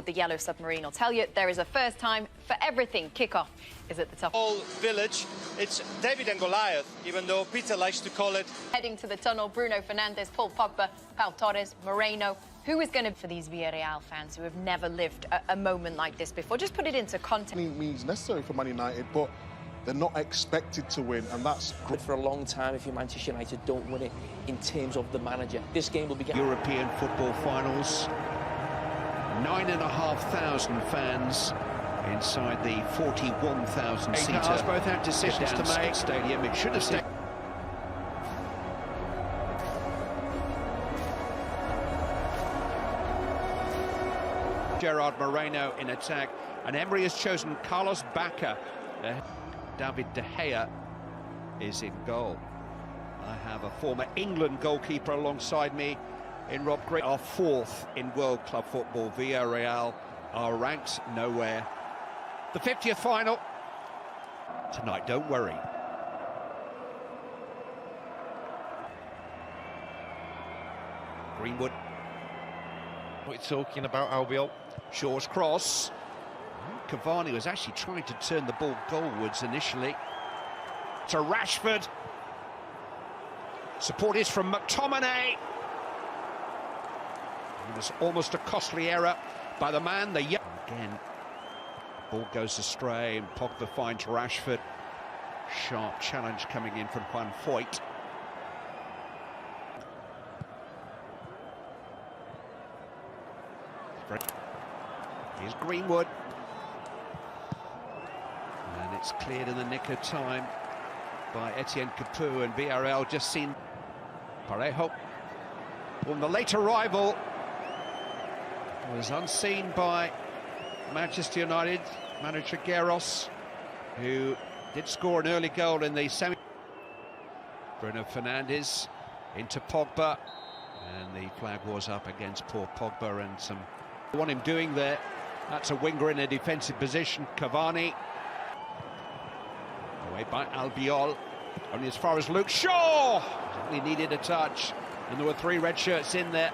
aboard the Yellow Submarine will tell you there is a first time for everything. Kickoff is at the top. Whole village, it's David and Goliath, even though Peter likes to call it. Heading to the tunnel, Bruno Fernandes, Paul Pogba, Pau Torres, Moreno. Who is going to, for these Villareal fans who have never lived a moment like this before? Just put it into context. It means necessary for Man United, but they're not expected to win, and that's good for a long time if you Manchester United don't win it in terms of the manager. This game will be European football finals. 9,500 fans inside the 41,000 seater. Both had decisions to make. Stadium. It should have stayed. Gerard Moreno in attack, and Emery has chosen Carlos Bacca. David De Gea is in goal. I have a former England goalkeeper alongside me in Rob Gray. Our fourth in World Club Football. Villareal are ranked nowhere. The 50th final tonight, don't worry. Greenwood. We're talking about Albiol. Shaw's cross. Cavani was actually trying to turn the ball goalwards initially. To Rashford. Support is from McTominay. It was almost a costly error by the man. Again, ball goes astray and Pogba finds Rashford. Sharp challenge coming in from Juan Foyt. Here's Greenwood. And it's cleared in the nick of time by Etienne Capoue, and Villareal just seen Parejo. Well, the late arrival was unseen by Manchester United manager Guerros, who did score an early goal in the semi. Bruno Fernandes into Pogba, and the flag was up against poor Pogba, and some want him doing there. That's a winger in a defensive position. Cavani away by Albiol, only as far as Luke Shaw. He needed a touch, and there were three red shirts in there.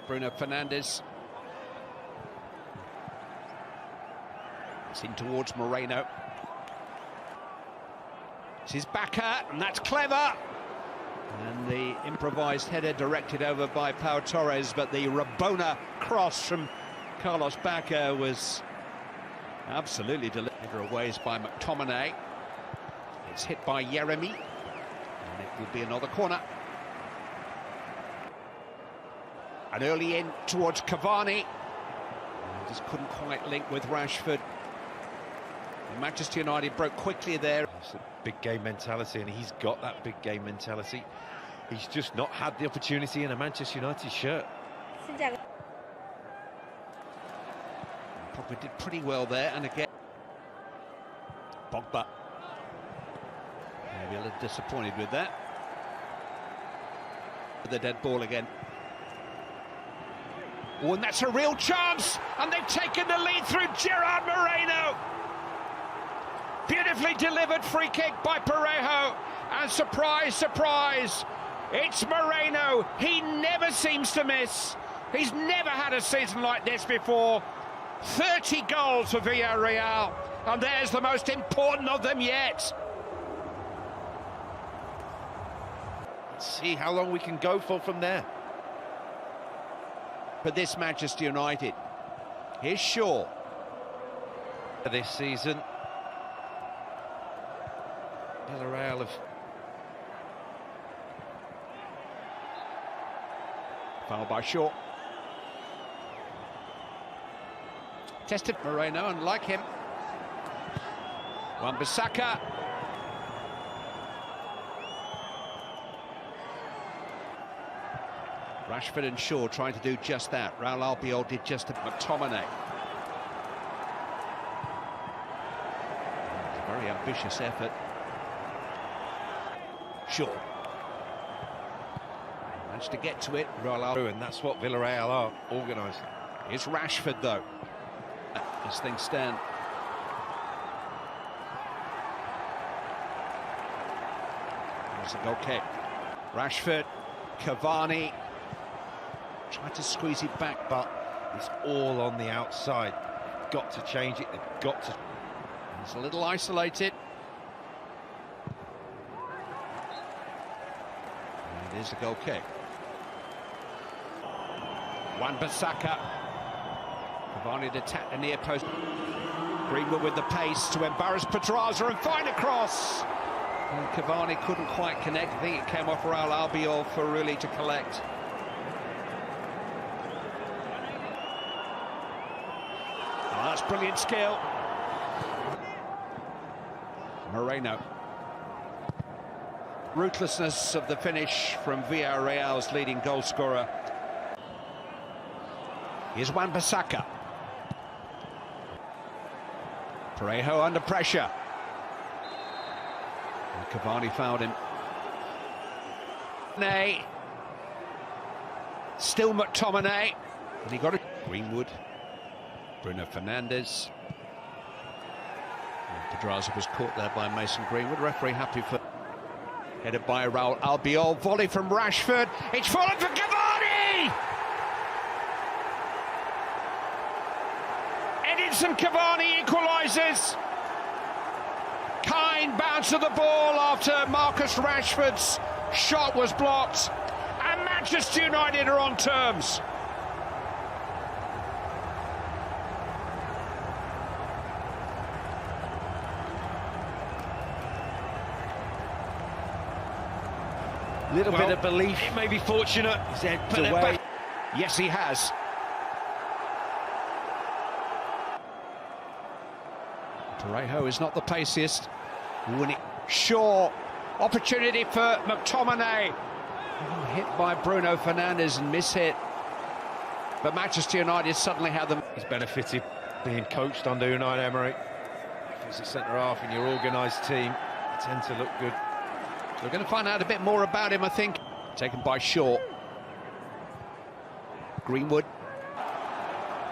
Bruno Fernandes. It's in towards Moreno. This is Bacca, and that's clever. And the improvised header directed over by Pau Torres, but the Rabona cross from Carlos Bacca was absolutely delivered. Away by McTominay. It's hit by Yeremy, and it will be another corner. An early in towards Cavani. Just couldn't quite link with Rashford. And Manchester United broke quickly there. It's a big game mentality, and he's got that big game mentality. He's just not had the opportunity in a Manchester United shirt. Probably did pretty well there, and again Pogba maybe a little disappointed with that. The dead ball again. Oh, and that's a real chance, and they've taken the lead through Gerard Moreno. Beautifully delivered free kick by Parejo, and surprise, surprise, it's Moreno. He never seems to miss. He's never had a season like this before. 30 goals for Villareal, and there's the most important of them yet. Let's see how long we can go for from there. For this Manchester United, here's Shaw. This season, Villareal have foul by Shaw. Tested Moreno, and like him, Wan-Bissaka. Rashford and Shaw trying to do just that. Raul Albiol did just to McTominay. It's a very ambitious effort. Shaw managed to get to it. Raul Albiol, and that's what Villareal are, organised. Here's Rashford though. As things stand. There's a goal kick. Rashford, Cavani. Tried to squeeze it back, but it's all on the outside. Got to change it, they've got to... It's a little isolated. And it is a goal kick. Wan-Bissaka. Cavani to attack the near post. Greenwood with the pace to embarrass Pedraza and find a cross. And Cavani couldn't quite connect. I think it came off Raul Albiol for really to collect. Oh, that's brilliant skill. Moreno. Ruthlessness of the finish from Villareal's leading goal scorer. Here's Wan-Bissaka. Parejo under pressure. And Cavani fouled him. Still McTominay. And he got it. Greenwood. Bruno Fernandes. And Pedraza was caught there by Mason Greenwood. Referee happy for... Headed by Raul Albiol. Volley from Rashford. It's fallen for Cavani! Edinson Cavani equalises. Kind bounce of the ball after Marcus Rashford's shot was blocked. And Manchester United are on terms. Little bit of belief. It may be fortunate. He's headed away. Yes, he has. Parejo is not the paciest. Shaw. Opportunity for McTominay. Hit by Bruno Fernandes and miss-hit. But Manchester United suddenly have them. He's benefited being coached under Unai Emery. If it's a centre-half in your organised team, you tend to look good. We're going to find out a bit more about him, I think. Taken by Shaw. Greenwood.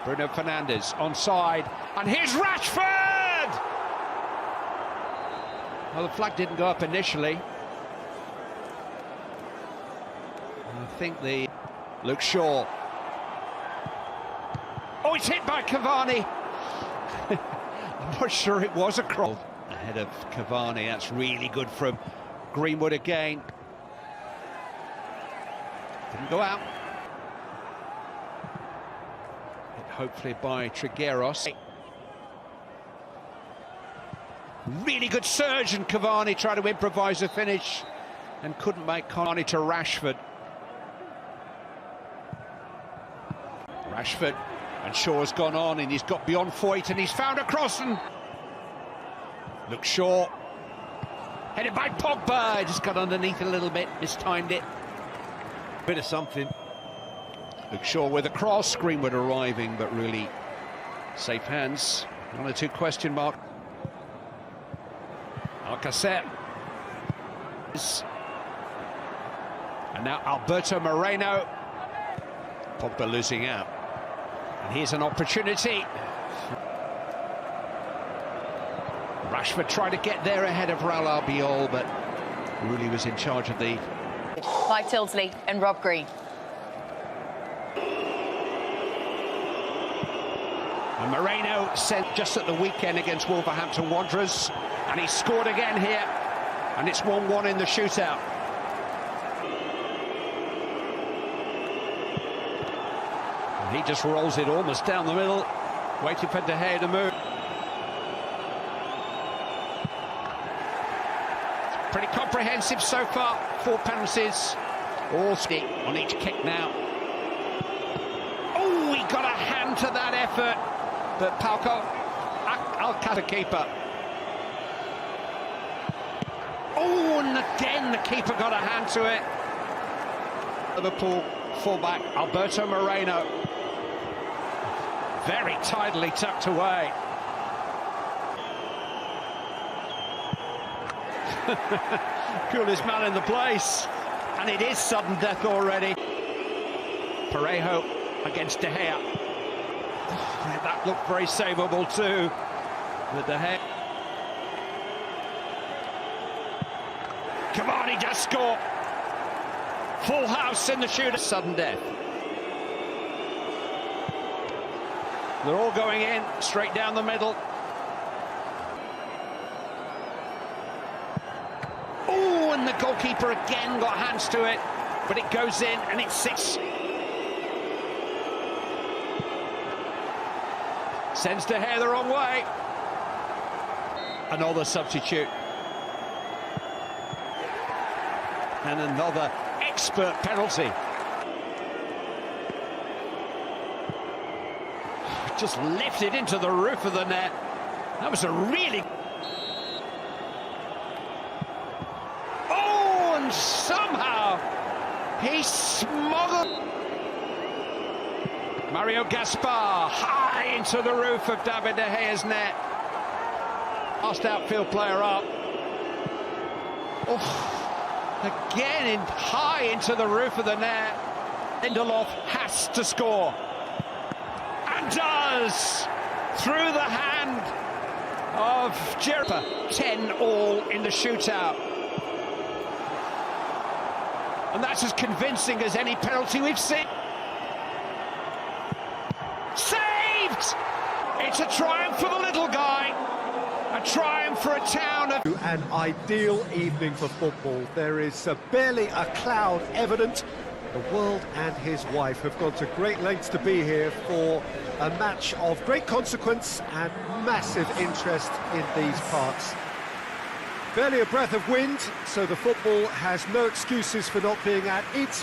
Bruno Fernandes onside. And here's Rashford! Well, the flag didn't go up initially. And I think the... Luke Shaw. Oh, it's hit by Cavani. I'm not sure it was a cross. Ahead of Cavani, that's really good from Greenwood again. Didn't go out. Hit hopefully by Trigueros. Really good surge, and Cavani tried to improvise a finish and couldn't make Cavani to Rashford. Rashford, and Shaw's gone on and he's got beyond Foyt and he's found a cross and... Look, Shaw. Headed by Pogba, just got underneath a little bit, mistimed it. Bit of something. Luke Shaw with a cross, Greenwood arriving, but really safe hands. 1 or 2 question mark. Alcacer. And now Alberto Moreno. Pogba losing out. And here's an opportunity. Rashford tried to get there ahead of Raul Albiol, but really was in charge of the... By Tilsley and Rob Green. And Moreno sent just at the weekend against Wolverhampton Wanderers, and he scored again here, and it's 1-1 in the shootout. And he just rolls it almost down the middle, waiting for De Gea to move. Pretty comprehensive so far. 4 penalties, all on each kick now. Oh, he got a hand to that effort, but Palco Alcata keeper. Oh, and again the keeper got a hand to it. Liverpool fullback Alberto Moreno, very tidily tucked away. Coolest man in the place, and it is sudden death already. Parejo against De Gea. That looked very savable too, with De Gea. Cavani does score. Full house in the shooter. Sudden death. They're all going in, straight down the middle. Oh, and the goalkeeper again got hands to it, but it goes in and it's 6. Sends De Gea the wrong way. Another substitute. And another expert penalty. Just lifted into the roof of the net. That was a really... Oh, and somehow he smuggled... Mario Gaspar high into the roof of David De Gea's net. Last outfield player up. Oh, again high into the roof of the net. Lindelof has to score. And does! Through the hand of Juara. 10-all in the shootout. And that's as convincing as any penalty we've seen. Saved! It's a triumph for the little guy. A triumph for a town of... An ideal evening for football. There is barely a cloud evident. The world and his wife have gone to great lengths to be here for a match of great consequence and massive interest in these parts. Barely a breath of wind, so the football has no excuses for not being at its